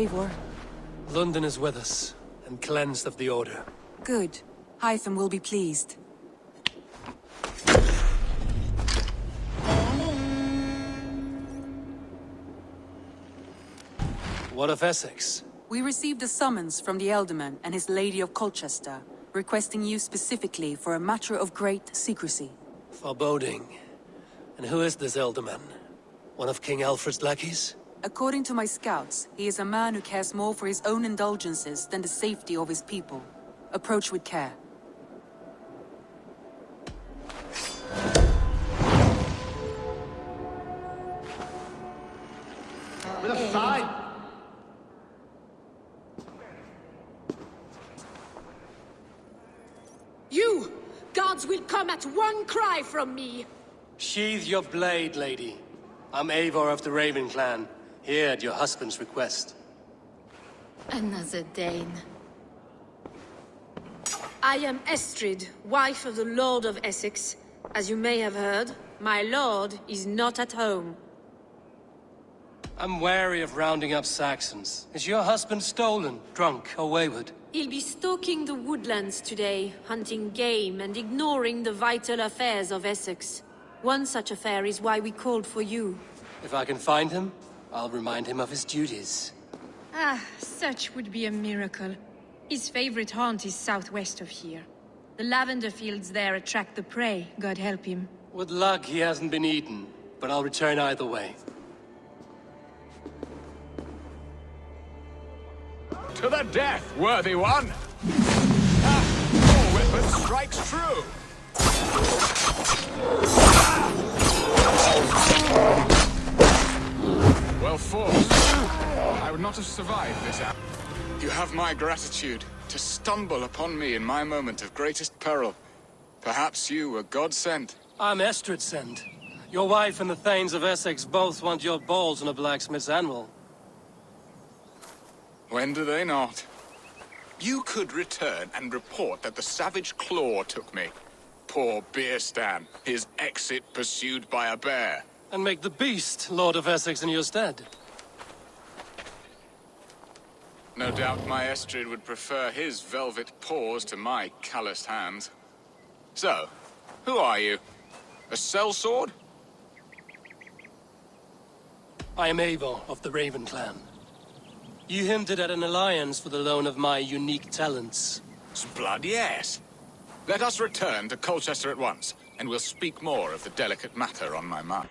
Eivor? London is with us, and cleansed of the Order. Good. Hytham will be pleased. What of Essex? We received a summons from the Ealdorman and his Lady of Colchester, requesting you specifically for a matter of great secrecy. Foreboding. And who is this Ealdorman? One of King Alfred's lackeys? According to my scouts, he is a man who cares more for his own indulgences than the safety of his people. Approach with care. With a sign! You! Gods will come at one cry from me! Sheathe your blade, lady. I'm Eivor of the Raven clan, here at your husband's request. Another Dane. I am Estrid, wife of the Lord of Essex. As you may have heard, my lord is not at home. I'm wary of rounding up Saxons. Is your husband stolen, drunk, or wayward? He'll be stalking the woodlands today, hunting game and ignoring the vital affairs of Essex. One such affair is why we called for you. If I can find him, I'll remind him of his duties. Ah, such would be a miracle. His favorite haunt is southwest of here. The lavender fields there attract the prey, God help him. With luck, he hasn't been eaten, but I'll return either way. To the death, worthy one! Your weapon strikes true! Well fought. I would not have survived this hour. You have my gratitude to stumble upon me in my moment of greatest peril. Perhaps you were God sent. I'm Estrid sent. Your wife and the Thanes of Essex both want your balls on a blacksmith's anvil. When do they not? You could return and report that the savage Claw took me. Poor Beerstan, his exit pursued by a bear. And make the beast Lord of Essex in your stead. No doubt my Estrid would prefer his velvet paws to my calloused hands. So, who are you? A sellsword? I am Eivor of the Raven clan. You hinted at an alliance for the loan of my unique talents. Blood, yes. Let us return to Colchester at once, and we'll speak more of the delicate matter on my mind.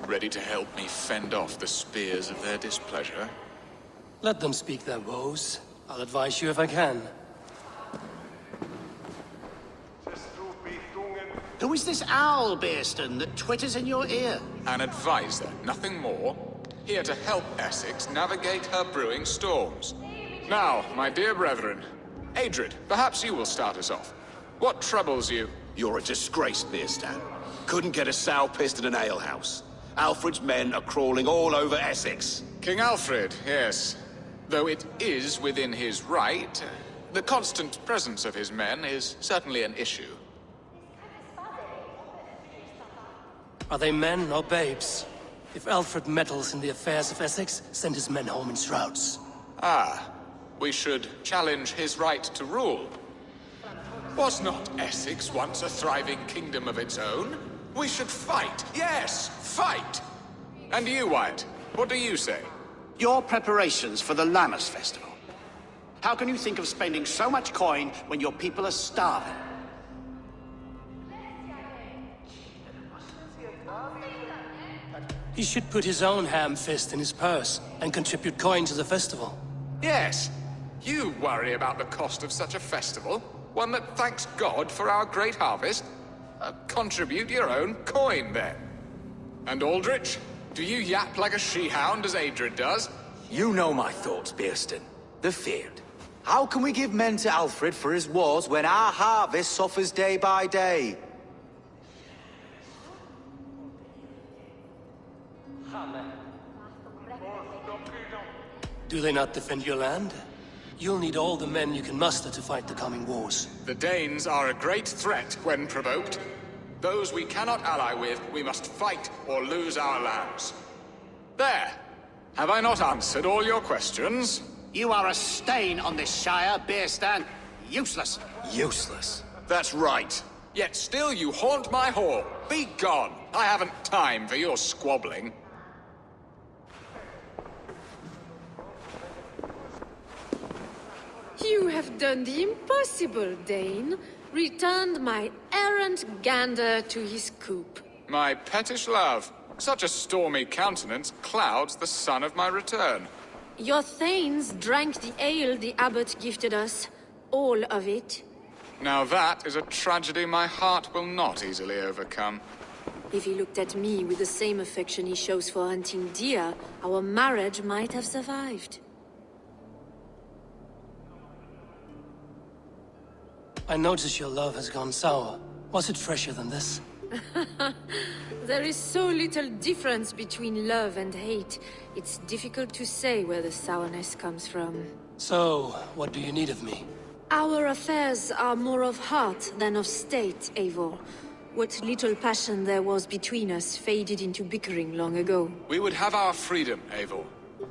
Ready to help me fend off the spears of their displeasure? Let them speak their woes. I'll advise you if I can. Who is this owl, Beerston, that twitters in your ear? An advisor, nothing more. Here to help Essex navigate her brewing storms. Now, my dear brethren, Adrid, perhaps you will start us off. What troubles you? You're a disgrace, Beerstan. Couldn't get a sow pissed in an alehouse. Alfred's men are crawling all over Essex. King Alfred, yes. Though it is within his right, the constant presence of his men is certainly an issue. Are they men or babes? If Alfred meddles in the affairs of Essex, send his men home in shrouds. Ah, we should challenge his right to rule. Was not Essex once a thriving kingdom of its own? We should fight, yes, fight! And you, Wyatt, what do you say? Your preparations for the Lammas festival. How can you think of spending so much coin when your people are starving? He should put his own ham fist in his purse and contribute coin to the festival. Yes, you worry about the cost of such a festival, one that thanks God for our great harvest. Contribute your own coin, then. And Aldrich, do you yap like a she-hound as Adrid does? You know my thoughts, Beerston. The feared. How can we give men to Alfred for his wars when our harvest suffers day by day? Do they not defend your land? You'll need all the men you can muster to fight the coming wars. The Danes are a great threat when provoked. Those we cannot ally with, we must fight or lose our lands. There! Have I not answered all your questions? You are a stain on this Shire, Beerstan. Useless. Useless. That's right. Yet still you haunt my hall. Be gone. I haven't time for your squabbling. You have done the impossible, Dane. Returned my errant gander to his coop. My pettish love. Such a stormy countenance clouds the sun of my return. Your thanes drank the ale the abbot gifted us. All of it. Now that is a tragedy my heart will not easily overcome. If he looked at me with the same affection he shows for hunting deer, our marriage might have survived. I notice your love has gone sour. Was it fresher than this? There is so little difference between love and hate. It's difficult to say where the sourness comes from. So, what do you need of me? Our affairs are more of heart than of state, Eivor. What little passion there was between us faded into bickering long ago. We would have our freedom, Eivor.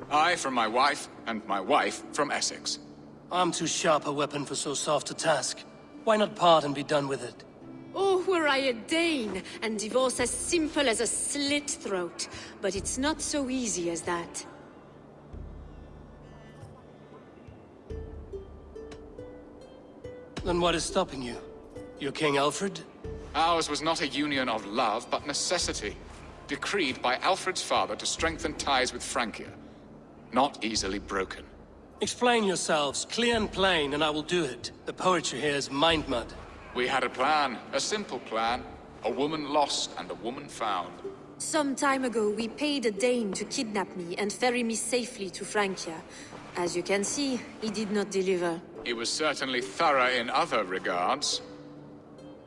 I from my wife, and my wife from Essex. I'm too sharp a weapon for so soft a task. Why not part and be done with it? Oh, were I a Dane, and divorce as simple as a slit throat. But it's not so easy as that. Then what is stopping you? Your King Alfred? Ours was not a union of love, but necessity. Decreed by Alfred's father to strengthen ties with Francia. Not easily broken. Explain yourselves, clear and plain, and I will do it. The poetry here is mind mud. We had a plan, a simple plan. A woman lost and a woman found. Some time ago, we paid a Dane to kidnap me and ferry me safely to Francia. As you can see, he did not deliver. He was certainly thorough in other regards.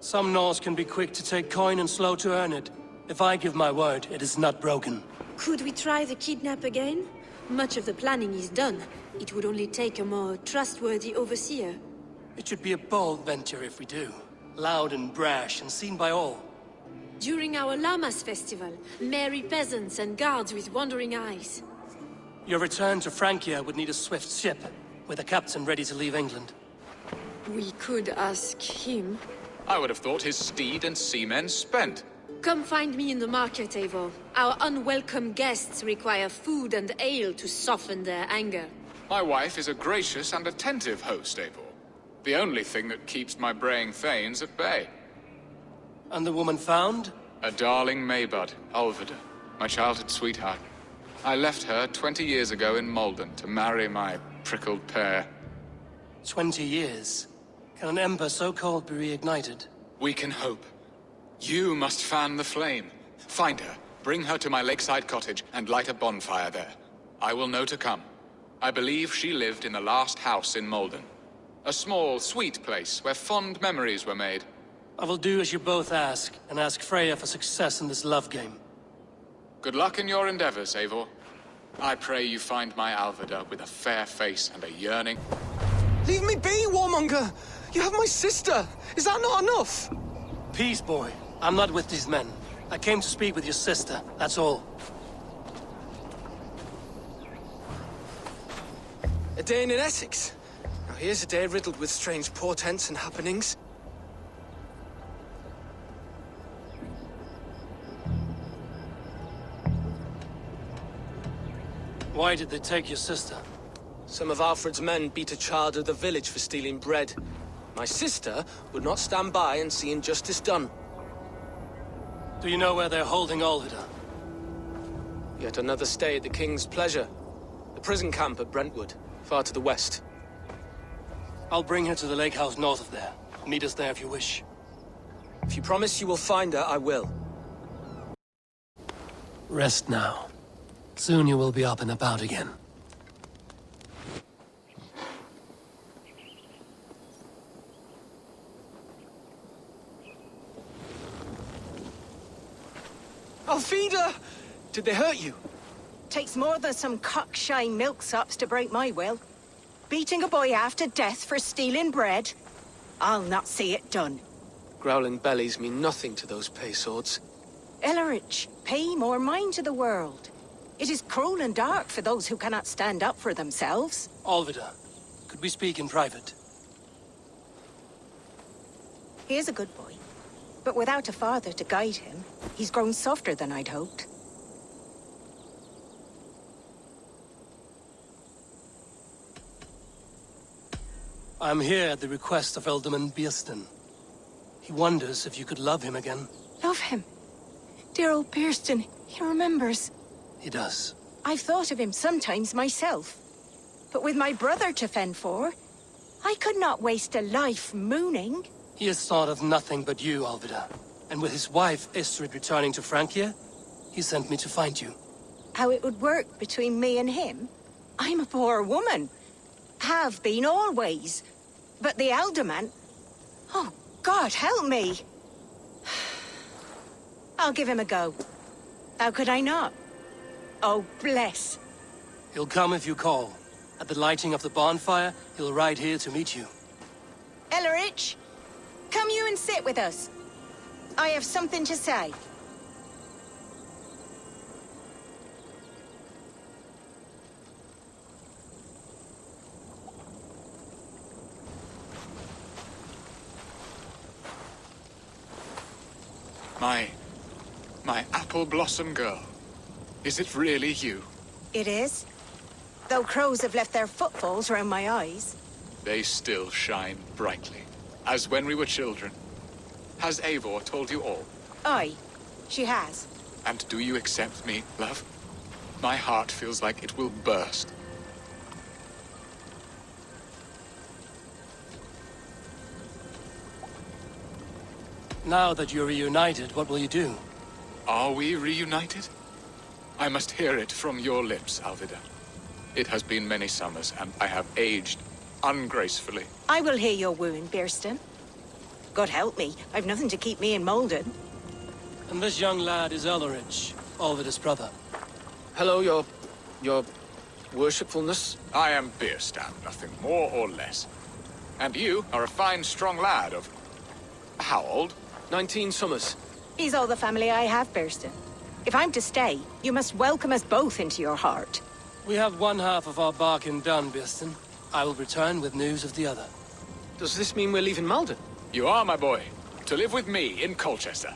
Some Norse can be quick to take coin and slow to earn it. If I give my word, it is not broken. Could we try the kidnap again? Much of the planning is done. It would only take a more trustworthy overseer. It should be a bold venture if we do. Loud and brash and seen by all. During our Llamas festival, merry peasants and guards with wandering eyes. Your return to Francia would need a swift ship, with a captain ready to leave England. We could ask him. I would have thought his steed and seamen spent. Come find me in the market, Eivor. Our unwelcome guests require food and ale to soften their anger. My wife is a gracious and attentive host, Eivor. The only thing that keeps my braying thanes at bay. And the woman found? A darling Maybud, Ulvida, my childhood sweetheart. I left her 20 years ago in Malden to marry my prickled pear. 20 years. Can an ember so cold be reignited? We can hope. You must fan the flame. Find her, bring her to my lakeside cottage, and light a bonfire there. I will know to come. I believe she lived in the last house in Malden. A small, sweet place where fond memories were made. I will do as you both ask, and ask Freya for success in this love game. Good luck in your endeavors, Eivor. I pray you find my Alvida with a fair face and a yearning. Leave me be, warmonger! You have my sister! Is that not enough? Peace, boy. I'm not with these men. I came to speak with your sister, that's all. A day in Essex. Now here's a day riddled with strange portents and happenings. Why did they take your sister? Some of Alfred's men beat a child of the village for stealing bread. My sister would not stand by and see injustice done. Do you know where they're holding Olvida? Yet another stay at the King's pleasure. The prison camp at Brentwood, far to the west. I'll bring her to the lake house north of there. Meet us there if you wish. If you promise you will find her, I will. Rest now. Soon you will be up and about again. Alfida! Did they hurt you? Takes more than some cockshy milksops to break my will. Beating a boy half to death for stealing bread? I'll not see it done. Growling bellies mean nothing to those pay swords. Ellerich, pay more mind to the world. It is cruel and dark for those who cannot stand up for themselves. Alvida, could we speak in private? He is a good boy, but without a father to guide him, he's grown softer than I'd hoped. I'm here at the request of Alderman Beerston. He wonders if you could love him again. Love him. Dear old Beerston, he remembers. He does. I've thought of him sometimes myself. But with my brother to fend for, I could not waste a life mooning. He has thought of nothing but you, Alvida. And with his wife, Estrid, returning to Francia, he sent me to find you. How it would work between me and him? I'm a poor woman. Have been always. But the alderman... Oh, God, help me! I'll give him a go. How could I not? Oh, bless. He'll come if you call. At the lighting of the bonfire, he'll ride here to meet you. Ellerich, come you and sit with us. I have something to say. My apple blossom girl. Is it really you? It is. Though crows have left their footfalls round my eyes. They still shine brightly, as when we were children. Has Eivor told you all? Aye, she has. And do you accept me, love? My heart feels like it will burst. Now that you're reunited, what will you do? Are we reunited? I must hear it from your lips, Alvida. It has been many summers, and I have aged ungracefully. I will hear your wound, Beerston. God help me, I've nothing to keep me in Malden. And this young lad is Ellerich, Alvida's brother. Hello, your worshipfulness. I am Beerstan, nothing more or less. And you are a fine, strong lad of... how old? 19 summers. He's all the family I have, Beerston. If I'm to stay, you must welcome us both into your heart. We have one half of our bargain done, Beerston. I will return with news of the other. Does this mean we're leaving Malden? You are, my boy, to live with me in Colchester.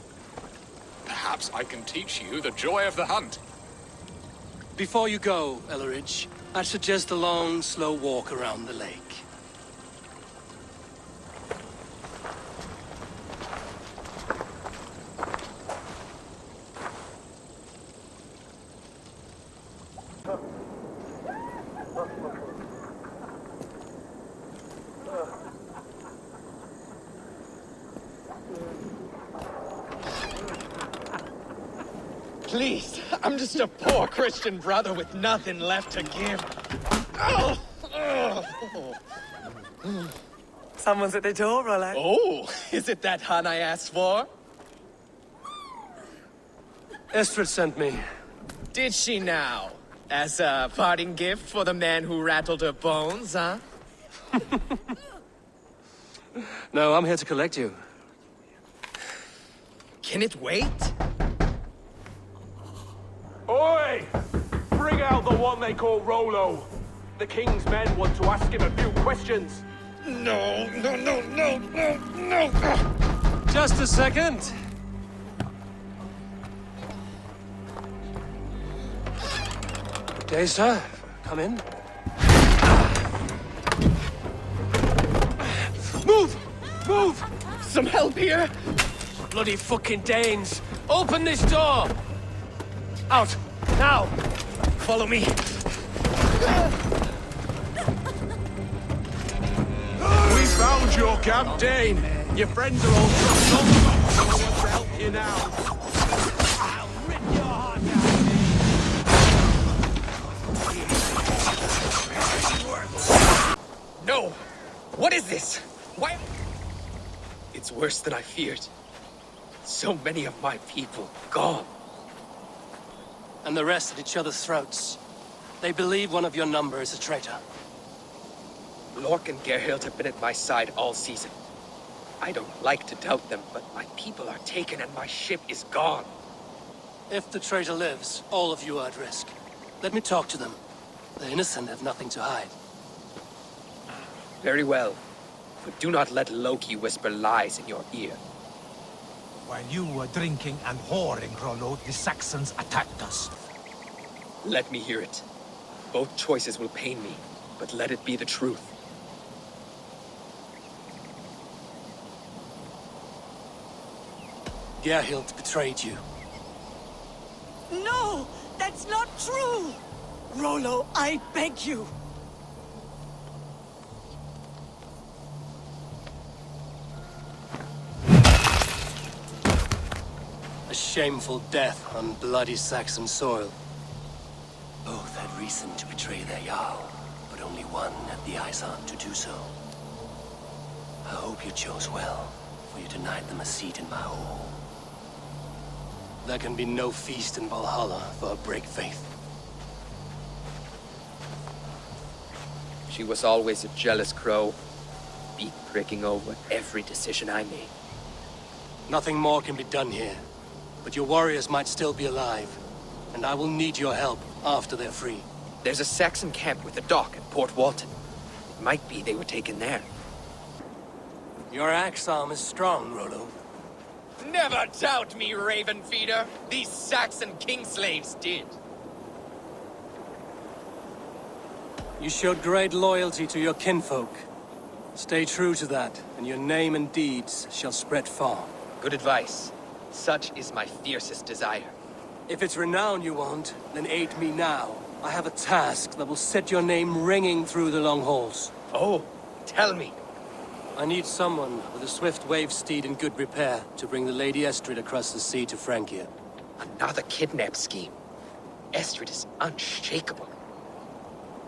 Perhaps I can teach you the joy of the hunt. Before you go, Ellerich, I'd suggest a long, slow walk around the lake. Please, I'm just a poor Christian brother with nothing left to give. Oh! Someone's at the door, Rollo. Oh, is it that hun I asked for? Estrid sent me. Did she now? As a parting gift for the man who rattled her bones, huh? No, I'm here to collect you. Can it wait? Oi! Bring out the one they call Rollo. The King's men want to ask him a few questions. No. Just a second. Good day, sir. Come in. Move! Move! Some help here? Bloody fucking Danes! Open this door! Out! Now! Follow me. We found your camp, Dane. Your friends are all dropped off. No one wants to help you now. I'll rip your heart out. No! What is this? Why? It's worse than I feared. So many of my people gone. And the rest at each other's throats. They believe one of your number is a traitor. Lork and Gerhild have been at my side all season. I don't like to doubt them, but my people are taken and my ship is gone. If the traitor lives, all of you are at risk. Let me talk to them. The innocent have nothing to hide. Very well. But do not let Loki whisper lies in your ear. While you were drinking and whoring, Rollo, the Saxons attacked us. Let me hear it. Both choices will pain me, but let it be the truth. Gerhild betrayed you. No! That's not true! Rollo, I beg you! A shameful death on bloody Saxon soil. Both had reason to betray their Jarl, but only one had the eyes on to do so. I hope you chose well, for you denied them a seat in my hall. There can be no feast in Valhalla for a break faith. She was always a jealous crow, beak pricking over every decision I made. Nothing more can be done here, but your warriors might still be alive, and I will need your help after they're free. There's a Saxon camp with a dock at Port Walton. It might be they were taken there. Your axe arm is strong, Rollo. Never doubt me, Raven Feeder. These Saxon kingslaves did. You showed great loyalty to your kinfolk. Stay true to that, and your name and deeds shall spread far. Good advice. Such is my fiercest desire. If it's renown you want, then aid me now. I have a task that will set your name ringing through the long halls. Oh, tell me. I need someone with a swift wave steed in good repair to bring the Lady Estrid across the sea to Francia. Another kidnap scheme. Estrid is unshakable.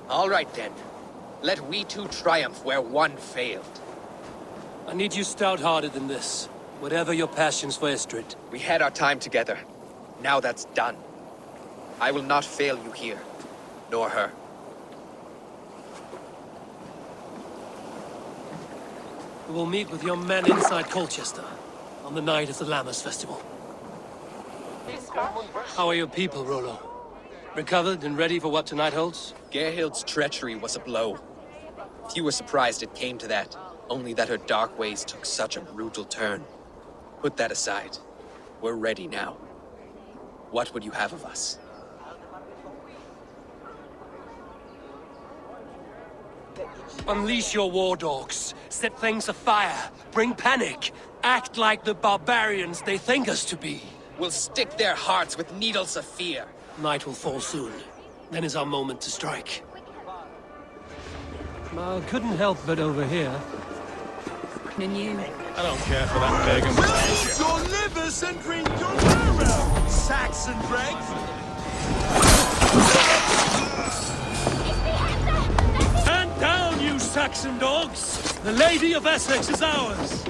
All right then. Let we two triumph where one failed. I need you stout-hearted in this, whatever your passions for Estrid. We had our time together. Now that's done. I will not fail you here, nor her. We will meet with your men inside Colchester on the night of the Lammas Festival. How are your people, Rollo? Recovered and ready for what tonight holds? Gerhild's treachery was a blow. Few were surprised it came to that, only that her dark ways took such a brutal turn. Put that aside. We're ready now. What would you have of us? Unleash your war dogs. Set things afire. Bring panic. Act like the barbarians they think us to be. We'll stick their hearts with needles of fear. Night will fall soon. Then is our moment to strike. I couldn't help but overhear. And you. I don't care for that pagan. Raise your livers and drink your marrow, Saxon dregs! Stand down, you Saxon dogs! The Lady of Essex is ours!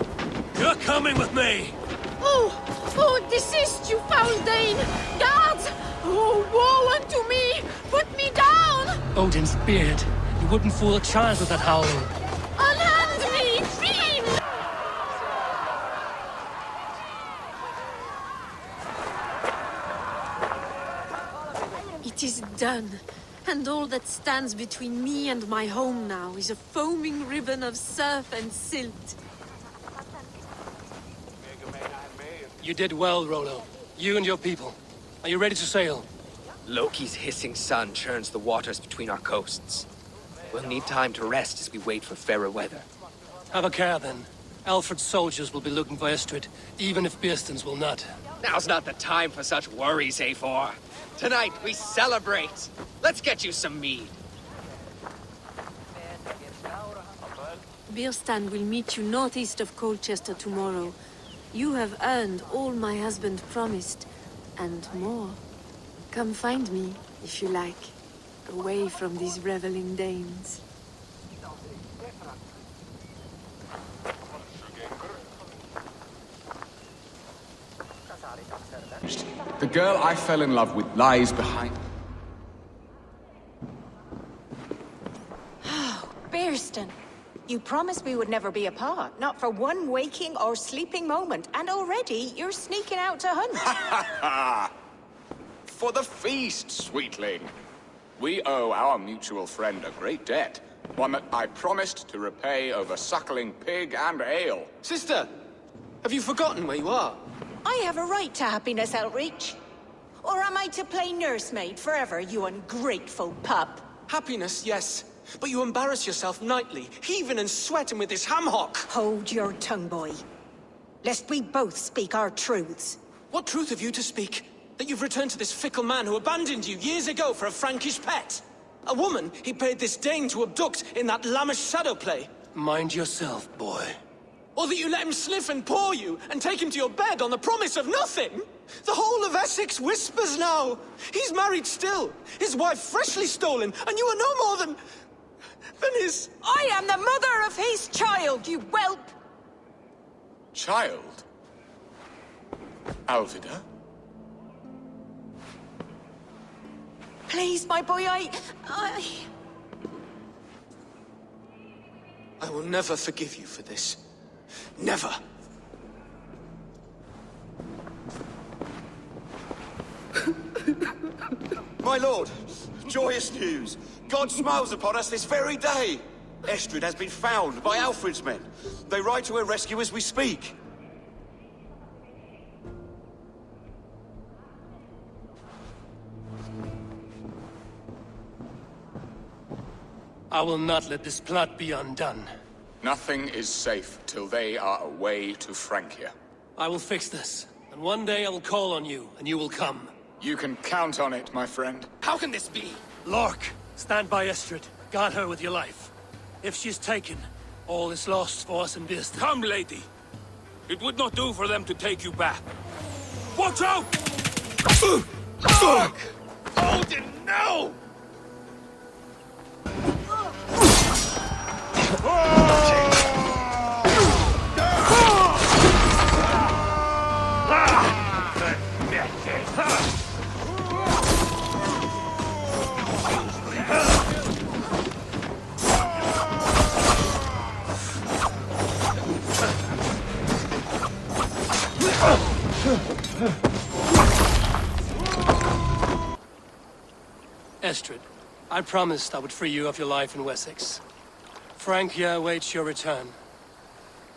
You're coming with me! Oh, desist, you foul Dane! Guards! Oh, woe unto me! Put me down! Odin's beard. You wouldn't fool a child with that howling. Unhand me, fiend! It is done. And all that stands between me and my home now is a foaming ribbon of surf and silt. You did well, Rollo. You and your people. Are you ready to sail? Loki's hissing sun churns the waters between our coasts. We'll need time to rest as we wait for fairer weather. Have a care, then. Alfred's soldiers will be looking for Estrid, even if Birsten's will not. Now's not the time for such worries, A4. Tonight, we celebrate. Let's get you some mead. Birstan will meet you northeast of Colchester tomorrow. You have earned all my husband promised, and more. Come find me, if you like. Away from these reveling Danes. The girl I fell in love with lies behind. Birstan, you promised we would never be apart, not for one waking or sleeping moment, and already you're sneaking out to hunt. For the feast, sweetling. We owe our mutual friend a great debt. One that I promised to repay over suckling pig and ale. Sister, have you forgotten where you are? I have a right to happiness, Outreach. Or am I to play nursemaid forever, you ungrateful pup? Happiness, yes. But you embarrass yourself nightly, heaving and sweating with this ham-hock. Hold your tongue, boy. Lest we both speak our truths. What truth have you to speak? That you've returned to this fickle man who abandoned you years ago for a Frankish pet? A woman he paid this Dane to abduct in that lammish shadow play? Mind yourself, boy. Or that you let him sniff and paw you, and take him to your bed on the promise of nothing? The whole of Essex whispers now. He's married still, his wife freshly stolen, and you are no more than his... I am the mother of his child, you whelp! Child? Alvida? Please, my boy, I will never forgive you for this. Never! My lord, joyous news. God smiles upon us this very day. Estrid has been found by Alfred's men. They ride to her rescue as we speak. I will not let this plot be undone. Nothing is safe till they are away to Francia. I will fix this, and one day I will call on you, and you will come. You can count on it, my friend. How can this be? Lork, stand by Estrid. Guard her with your life. If she's taken, all is lost for us in Bearston. Come, lady. It would not do for them to take you back. Watch out! Odin, no! Estrid, I promised I would free you of your life in Wessex. Francia awaits your return.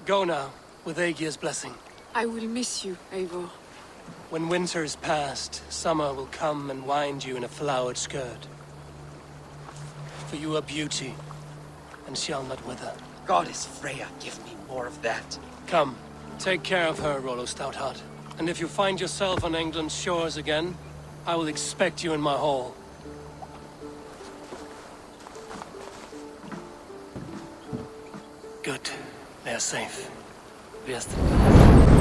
Go now, with Aegir's blessing. I will miss you, Eivor. When winter is past, summer will come and wind you in a flowered skirt. For you are beauty, and shall not wither. Goddess Freya, give me more of that. Come, take care of her, Rollo Stoutheart. And if you find yourself on England's shores again, I will expect you in my hall. Good. They are safe. Bearston.